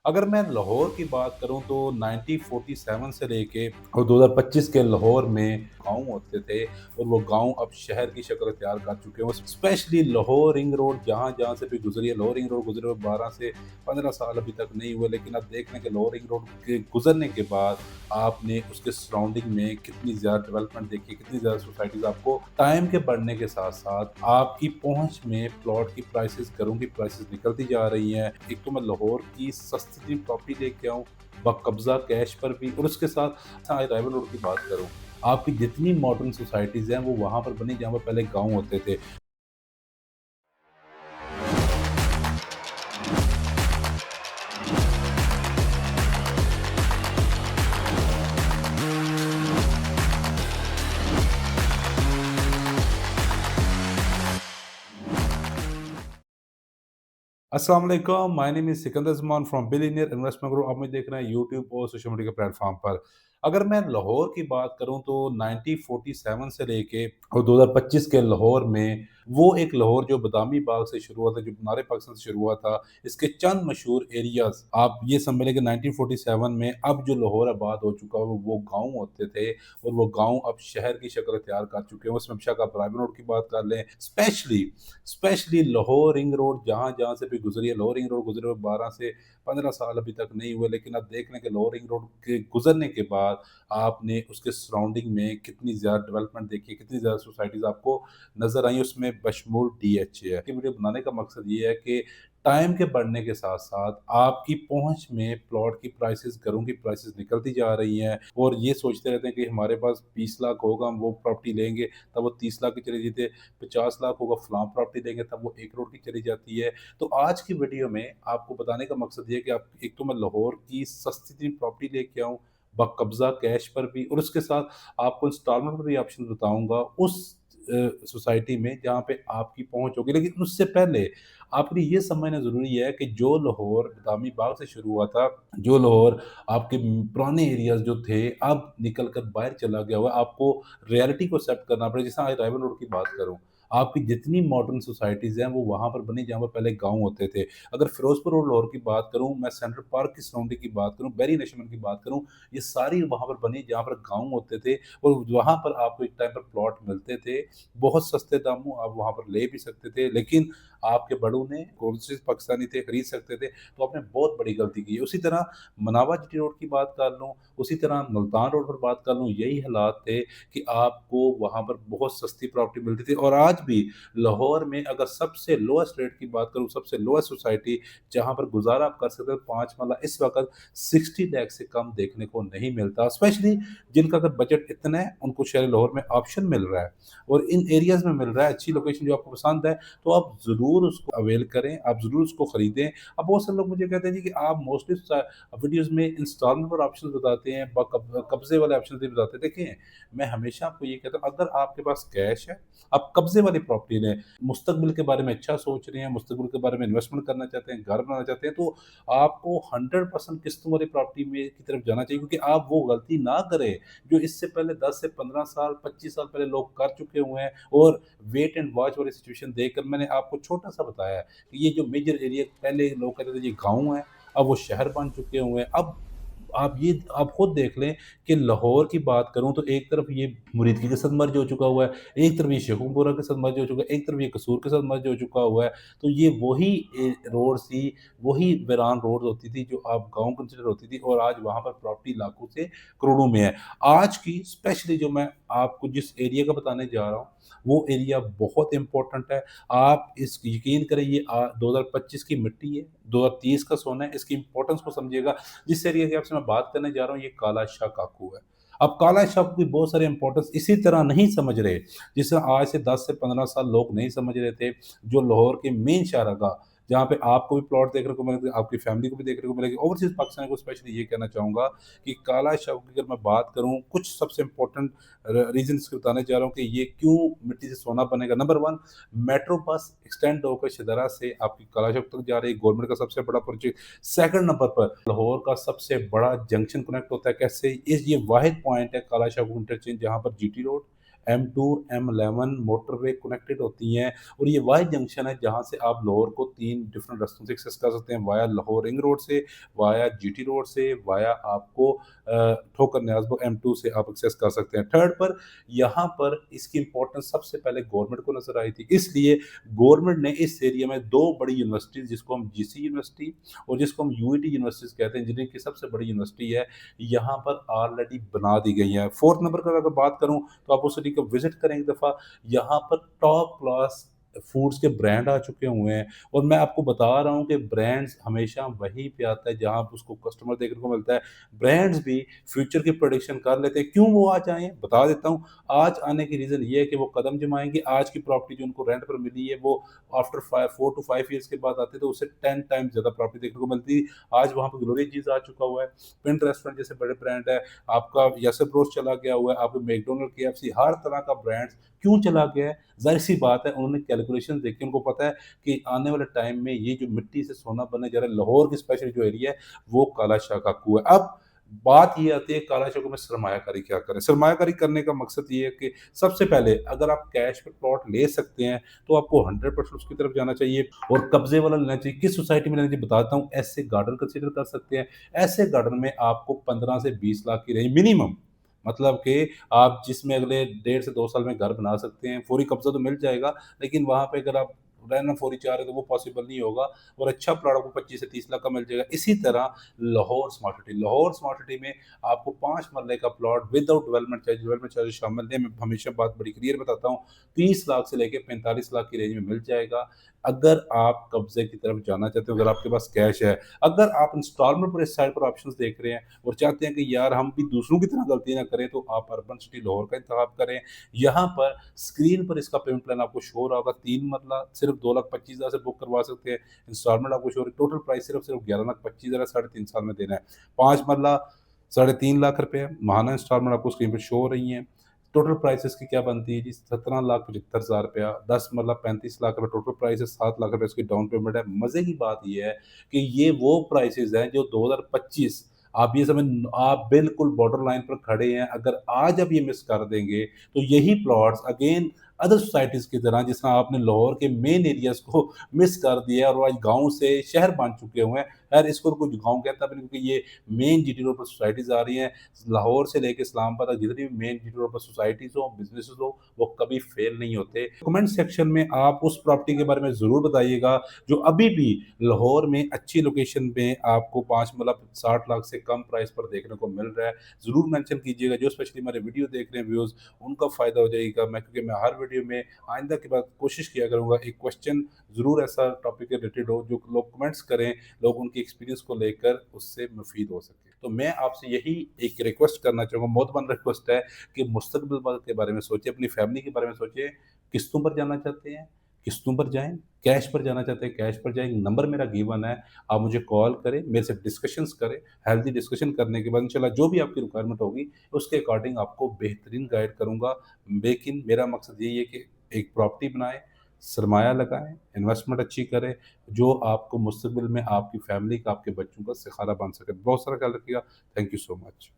अगर मैं लाहौर की बात करूँ तो 1947 से लेके और 2025 के लाहौर में गाँव होते थे और वो गाँव अब शहर की शक्ल इख्तियार कर चुके हैं। स्पेशली लाहौर रिंग रोड जहाँ-जहाँ से भी गुज़री है, लाहौर रिंग रोड गुज़रे हुए 12 से 15 साल अभी तक नहीं हुए, लेकिन अब देख लें कि लाहौर रिंग रोड के गुज़रने के बाद आपने उसके सराउंडिंग में कितनी ज़्यादा डेवलपमेंट देखी, कितनी ज़्यादा सोसाइटीज़ आपको टाइम के बढ़ने के साथ-साथ आपकी पहुँच में प्लॉट की प्राइसेज़, घरों की प्राइसेज़ निकलती जा रही हैं। एक तो मैं लाहौर की सस्ती प्रॉपर्टी लेके आऊँ, बाकब्ज़ा कैश पर भी, और उसके साथ राइवल रोड की बात करूँ, आपकी जितनी मॉडर्न सोसाइटीज़ हैं, वो वहाँ पर बनी जहाँ पर पहले गाँव होते थे। अस्सलाम वालेकुम, my name is Sikandar Zaman from billionaire investment group. आप मुझे देख रहे हैं यूट्यूब और सोशल मीडिया के प्लेटफ़ॉर्म पर। अगर मैं लाहौर की बात करूँ तो 1947 से लेके और 2025 के लाहौर में वो एक लाहौर जो बादामी बाग से शुरू हुआ था, जो मीनार पाकिस्तान से शुरू हुआ था, इसके चंद मशहूर एरियाज़ आप ये समझ लें कि 1947 में अब जो लाहौर आबाद हो चुका है, वो गाँव होते थे और वो गाँव अब शहर की शक्ल इख्तियार कर चुके हैं। उसमें बेशक आप राइवल रोड की बात कर लें, specially specially Lahore ring road जहाँ-जहाँ से भी गुज़री है, लाहौर रिंग रोड गुज़रे हुए 12 से 15 साल अभी तक नहीं हुए, लेकिन अब देख लें कि लाहौर रिंग रोड के गुज़रने के बाद आपने उसके सराउंडिंग में कितनी ज़्यादा डेवलपमेंट देखी है, कितनी ज़्यादा सोसाइटीज़ आपको नज़र आई, उसमें बशमूल डीएचए है। कि वीडियो बनाने का मकसद ये है कि टाइम के बढ़ने के साथ-साथ आपकी पहुँच में प्लॉट की प्राइसेज़, घरों की प्राइसेज़ निकलती जा रही हैं और ये सोचते रहते हैं कि हमारे पास 20 लाख होगा, हम वो प्रॉपर्टी लेंगे, तब वो 30 लाख की चली जाती है, 50 लाख होगा, फलाँ प्रॉपर्टी लेंगे, तब वो 1 करोड़ की चली जाती है। तो आज की वीडियो में आपको बताने का मकसद ये है कि आप एक तो मैं लाहौर की सस्ती तरीन प्रॉपर्टी लेके आऊँ, बाकब्ज़ा कैश पर भी, और उसके साथ आपको इंस्टॉलमेंट पर भी ऑप्शन बताऊँगा उस सोसाइटी में जहाँ पे आपकी पहुँच होगी। लेकिन उससे पहले आपके लिए ये समझना ज़रूरी है कि जो लाहौर बादामी बाग से शुरू हुआ था, जो लाहौर आपके पुराने एरियाज़ जो थे, अब निकल कर बाहर चला गया हुआ है। आपको रियलिटी को एक्सेप्ट करना पड़ेगा। जैसे आज राइवल रोड की बात करूँ, आपकी जितनी मॉडर्न सोसाइटीज़ हैं, वो वहाँ पर बनी जहाँ पर पहले गाँव होते थे। अगर फिरोज़पुर और लाहौर की बात करूँ, मैं सेंट्रल पार्क की सराउंडिंग की बात करूँ, बैरी नेशनल की बात करूँ, ये सारी वहाँ पर बनी जहाँ पर गाँव होते थे और वहाँ पर आपको एक टाइम पर प्लॉट मिलते थे। बहुत सस्ते दामों आप वहाँ पर ले भी सकते थे, लेकिन आपके बड़ों ने, ओवरसीज़ पाकिस्तानी थे, खरीद सकते थे, तो आपने बहुत बड़ी गलती की है। उसी तरह मनावा जीटी रोड की बात कर लूँ, उसी तरह मुल्तान रोड पर बात कर लूँ, यही हालात थे कि आपको वहाँ पर बहुत सस्ती प्रॉपर्टी मिलती थी। और आज भी लाहौर में अगर सबसे लोएस्ट रेट की बात करूँ, सबसे लोएस्ट सोसाइटी जहाँ पर गुज़ारा आप कर सकते हो 5 मरला, इस वक़्त 60 लाख से कम देखने को नहीं मिलता। स्पेशली जिनका अगर बजट इतना है, उनको शहर लाहौर में ऑप्शन मिल रहा है और इन एरियाज़ में मिल रहा है, अच्छी लोकेशन जो आपको पसंद है, तो आप ज़रूर उसको अवेल करें, आप ज़रूर उसको खरीदें। अब बहुत सारे लोग मुझे कहते हैं जी कि आप मोस्टली वीडियोज़ में इंस्टॉलमेंट पर ऑप्शंस बताते हैं, कब्ज़े वाले ऑप्शंस भी बताते हैं। देखिए, मैं हमेशा आपको ये कहता हूँ, अगर आपके पास कैश है, आप कब्ज़े वाली प्रॉपर्टी लें, मुस्तकबिल के बारे में अच्छा सोच रहे हैं, मुस्तकबिल के बारे में इन्वेस्टमेंट करना चाहते हैं, घर बनाना चाहते हैं, तो आपको 100% किस्तों वाली प्रॉपर्टी में की तरफ जाना चाहिए, क्योंकि आप वो गलती ना करें, जो इससे पहले 10 से 15 साल, 25 साल पहले लोग कर चुके हुए हैं और वेट एंड वॉच वाली सिचुएशन देखकर मैंने आपको छोटा-सा बताया है कि ये जो मेजर एरिया पहले लोग कहते थे ये गाँव है, अब वो शहर बन चुके हुए हैं। अब आप खुद देख लें कि लाहौर की बात करूँ तो एक तरफ ये मुरीदकी के साथ मर्ज हो चुका हुआ है, एक तरफ ये शेखुपुरा के साथ मर्ज हो चुका है, एक तरफ ये कसूर के साथ मर्ज हो चुका हुआ है। तो ये वही रोड थी, वही वीरान रोड होती थी जो अब गाँव कंसिडर होती थी और आज वहाँ पर प्रॉपर्टी लाखों से करोड़ों में है। आज की स्पेशली जो मैं आपको जिस एरिया का बताने जा रहा हूँ, वो एरिया बहुत इम्पोर्टेंट है। आप इस यकीन करें, ये 2025 की मिट्टी है, 2030 का सोना है, इसकी इम्पोर्टेंस को समझिएगा। जिस एरिया की आपसे मैं बात करने जा रहा हूँ, ये काला शाह काकू है। अब काला शाह की बहुत सारे इम्पोर्टेंस इसी तरह नहीं समझ रहे, जिस तरह आज से 10 से 15 साल लोग नहीं समझ रहे थे, जो लाहौर के मेन शाहरागाह, जहाँ पे आपको भी प्लॉट देखने को मिलेगा, आपकी फैमिली को भी देखने को मिलेगी। ओवरसीज़ पाकिस्तान को स्पेशली ये कहना चाहूँगा कि काला शाह की अगर मैं बात करूँ, कुछ सबसे इम्पोर्टेंट रीज़न्स बताने जा रहा हूँ कि ये क्यों मिट्टी से सोना बनेगा। नंबर 1, मेट्रो बस एक्सटेंड होकर शदरा से आपकी काला चौक तक जा रही है, गवर्नमेंट का सबसे बड़ा प्रोजेक्ट। सेकंड नंबर पर लाहौर का सबसे बड़ा जंक्शन कनेक्ट होता है कैसे, इस ये वाहिद पॉइंट है काला शाह इंटरचेंज, जहाँ पर GT road, M2, M11 motorway connected होती हैं और ये वाही जंक्शन है जहाँ से आप लाहौर को 3 डिफरेंट रास्तों से एक्सेस कर सकते हैं, वाया लाहौर रिंग रोड से, वाया जीटी रोड से, वाया आपको ठोकर न्याज़ M2 से आप एक्सेस कर सकते हैं। थर्ड पर यहाँ पर इसकी इम्पोर्टेंस सबसे पहले गवर्नमेंट को नज़र आई थी, इसलिए गवर्नमेंट ने इस एरिया में 2 बड़ी यूनिवर्सिटीज़ जिसको हम जीसी यूनिवर्सिटी और जिसको हम यूईटी यूनिवर्सिटीज़ कहते हैं, इंजीनियरिंग की सबसे बड़ी यूनिवर्सिटी है, यहाँ पर ऑलरेडी बना दी गई हैं। फोर्थ नंबर पर अगर बात करूँ तो आप उस सिटी को विज़िट करें एक दफ़ा, यहाँ पर टॉप क्लास फूड्स के ब्रांड आ चुके हुए हैं और मैं आपको बता रहा हूँ कि ब्रांड्स हमेशा वहीं पे आता है जहाँ उसको कस्टमर देखने को मिलता है। ब्रांड्स भी फ्यूचर की प्रेडिक्शन कर लेते हैं, क्यों वो आज आए हैं? बता देता हूँ। आज आने की रीज़न ये है कि वो कदम जमाएँगे, आज की प्रॉपर्टी जो उनको रेंट पर मिली है वो आफ्टर 4 टू 5 ईयर्स के बाद आते हैं तो उससे 10 टाइम्स ज़्यादा प्रॉपर्टी देखने को मिलती है। आज वहाँ पे ग्लोरी चीज़ आ चुका हुआ है, पिंट रेस्टोरेंट जैसे बड़े ब्रांड है, आपका यसेफ रोज़ चला गया हुआ है, आपका मैकडॉनल्ड, केएफसी हर तरह का ब्रांड्स क्यों चला गया है? ज़ाहिर-सी बात है उन्होंने कैलकुलेशंस देखी, उनको पता है कि आने वाले टाइम में ये जो मिट्टी से सोना बनने जा रहा है, लाहौर की स्पेशल जो एरिया है, वो काला शाह का कुआँ है। अब बात ये आती है काला शाह को में सरमायाकारी क्या करें? सरमायाकारी करने का मकसद ये है कि सबसे पहले अगर आप कैश पे प्लॉट ले सकते हैं, तो आपको 100% उसकी तरफ जाना चाहिए और कब्ज़े वाला लेना चाहिए। किस सोसाइटी में लेना चाहिए बताता हूँ, ऐसे गार्डन कंसीडर कर सकते हैं। ऐसे गार्डन में आपको 15 से 20 लाख की रेंज मिनिमम, मतलब कि आप जिसमें अगले डेढ़ से 2 साल में घर बना सकते हैं, फौरी कब्ज़ा तो मिल जाएगा, लेकिन वहाँ पे अगर आप रहना फौरी चाह रहे हैं तो वो पॉसिबल नहीं होगा और अच्छा प्लॉट आपको 25 से 30 लाख का मिल जाएगा। इसी तरह लाहौर स्मार्ट सिटी में आपको 5 मरले का प्लॉट विदाउट डेवलपमेंट चार्जेस शामिल नहीं, मैं हमेशा बात बड़ी क्लियर बताता हूँ, 30 लाख से लेके 45 लाख की रेंज में मिल जाएगा। अगर आप कब्ज़े की तरफ जाना चाहते हो, अगर आपके पास कैश है, अगर आप इंस्टॉलमेंट पर इस साइड पर ऑप्शंस देख रहे हैं और चाहते हैं कि यार हम भी दूसरों की तरह गलती ना करें, तो आप अर्बन सिटी लाहौर का इंतखाब करें। यहाँ पर स्क्रीन पर इसका पेमेंट प्लान आपको शो हो रहा होगा, 3 मरला सिर्फ 2,25,000 से बुक करवा सकते हैं। इंस्टॉलमेंट आपको शो हो रही है, टोटल प्राइस सिर्फ 11,25,000 साढ़े 3 साल में देना है। 5 मरला साढ़े 3 लाख रुपए माहाना इंस्टॉलमेंट आपको स्क्रीन पे शो हो रही हैं। टोटल प्राइस इसकी क्या बनती है जी, 17,75,000 रुपया, 10 मरला 35 लाख रुपए टोटल प्राइस है, 7 लाख रुपए इसकी डाउन पेमेंट है। मज़े की बात ये है कि ये वो प्राइसेज़ हैं जो 2025, आप ये समझ, आप बिल्कुल बॉर्डर लाइन पर खड़े हैं। अगर आज आप ये मिस कर देंगे, तो यही प्लॉट्स अगेन अदर सोसाइटीज़ की तरह जिस तरह आपने लाहौर के मेन एरियाज़ को मिस कर दिया है और आज गाँव से शहर बन चुके हुए हैं। खैर इसको तो कोई गाँव कहता भी नहीं, क्योंकि ये मेन जीटी रोड पर सोसाइटीज़ आ रही हैं। लाहौर से लेके इस्लामाबाद तक जितनी भी मेन जीटी रोड पर सोसाइटीज़ हो, बिज़नेसेस हो, वो कभी फेल नहीं होते। कमेंट सेक्शन में आप उस प्रॉपर्टी के बारे में ज़रूर बताइएगा, जो अभी भी लाहौर में अच्छी लोकेशन में आपको 5 मतलब 60 लाख से कम प्राइस पर देखने को मिल रहा है। ज़रूर मेंशन कीजिएगा, जो स्पेशली हमारे वीडियो देख रहे हैं व्यूअर्स, उनका फ़ायदा हो जाएगा। क्योंकि मैं हर वीडियो में आइंदा के बाद कोशिश किया करूँगा एक क्वेश्चन ज़रूर ऐसा टॉपिक के रिलेटेड हो, जो लोग कमेंट्स करें, लोग उनकी एक्सपीरियंस को लेकर उससे मुफीद हो सके। तो मैं आपसे यही एक रिक्वेस्ट करना चाहूँगा, मोहतरम रिक्वेस्ट है कि मुस्तकबिल के बारे में सोचिए, अपनी फैमिली के बारे में सोचिए। किस्तों पर जाना चाहते हैं, किस्तों पर जाएँ, कैश पर जाना चाहते हैं, कैश पर जाएँ। नंबर मेरा गिवन है, आप मुझे कॉल करें, मेरे से डिस्कशंस करें। हेल्दी डिस्कशन करने के बाद इंशाल्लाह जो भी आपकी रिक्वायरमेंट होगी, उसके अकॉर्डिंग आपको बेहतरीन गाइड करूँगा। लेकिन मेरा मकसद यही है कि एक प्रॉपर्टी बनाएँ, सरमाया लगाएँ, इन्वेस्टमेंट अच्छी करें, जो आपको मुस्तक़बिल में आपकी फैमिली का, आपके बच्चों का सहारा बन सके। बहुत सारा ख्याल रखिएगा। Thank you so much.